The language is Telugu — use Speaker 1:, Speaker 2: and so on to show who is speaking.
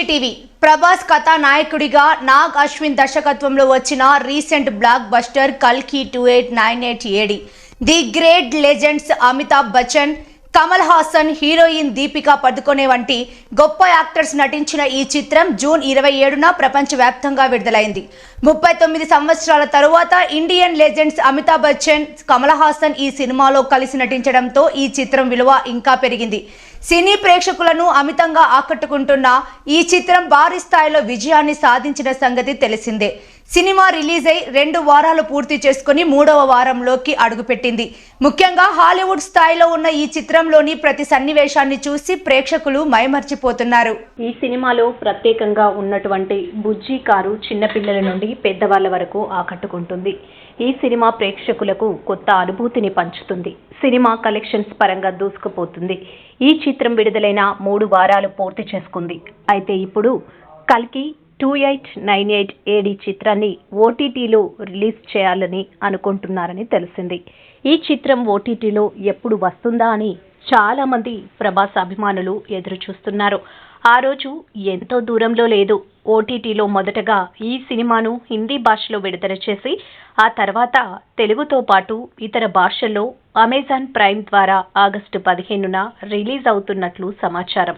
Speaker 1: టీవీ ప్రభాస్ కథానాయకుడిగా నాగ్ అశ్విన్ దర్శకత్వంలో వచ్చిన రీసెంట్ బ్లాక్ బస్టర్ కల్కి 2898 AD the great legends Amitabh Bachchan, Kamal Haasan, heroine Deepika Padukone వంటి గొప్ప యాక్టర్స్ నటించిన ఈ చిత్రం జూన్ 27న ప్రపంచవ్యాప్తంగా విడుదలైంది. 39 సంవత్సరాల తరువాత ఇండియన్ లెజెండ్స్ అమితాబ్ బచ్చన్, కమల్ హాసన్ ఈ సినిమాలో కలిసి నటించడంతో ఈ చిత్రం విలువ ఇంకా పెరిగింది. సినీ ప్రేక్షకులను అమితంగా ఆకట్టుకుంటున్న ఈ చిత్రం భారీ స్థాయిలో విజయాన్ని సాధించిన సంగతి తెలిసిందే. సినిమా రిలీజ్ అయి 2 వారాలు పూర్తి చేసుకుని 3వ వారంలోకి అడుగుపెట్టింది. ముఖ్యంగా హాలీవుడ్ స్థాయిలో ఉన్న ఈ చిత్రంలోని ప్రతి సన్నివేశాన్ని చూసి ప్రేక్షకులు మైమర్చిపోతున్నారు.
Speaker 2: ఈ సినిమాలో ప్రత్యేకంగా ఉన్నటువంటి బుజ్జి కారు చిన్నపిల్లల నుండి పెద్దవాళ్ల వరకు ఆకట్టుకుంటుంది. ఈ సినిమా ప్రేక్షకులకు కొత్త అనుభూతిని పంచుతుంది. సినిమా కలెక్షన్స్ పరంగా దూసుకుపోతుంది. ఈ చిత్రం విడుదలైన 3 వారాలు పూర్తి చేసుకుంది. అయితే ఇప్పుడు కల్కి 2898 ఏడి చిత్రాన్ని ఓటీటీలో రిలీజ్ చేయాలని అనుకుంటున్నారని తెలిసింది. ఈ చిత్రం ఓటీటీలో ఎప్పుడు వస్తుందా అని చాలా మంది ప్రభాస్ అభిమానులు ఎదురు చూస్తున్నారు. ఆ రోజు ఎంతో దూరంలో లేదు. ఓటీటీలో మొదటగా ఈ సినిమాను హిందీ భాషలో విడుదల చేసి ఆ తర్వాత తెలుగుతో పాటు ఇతర భాషల్లో అమెజాన్ ప్రైమ్ ద్వారా ఆగస్టు 15న రిలీజ్ అవుతున్నట్లు సమాచారం.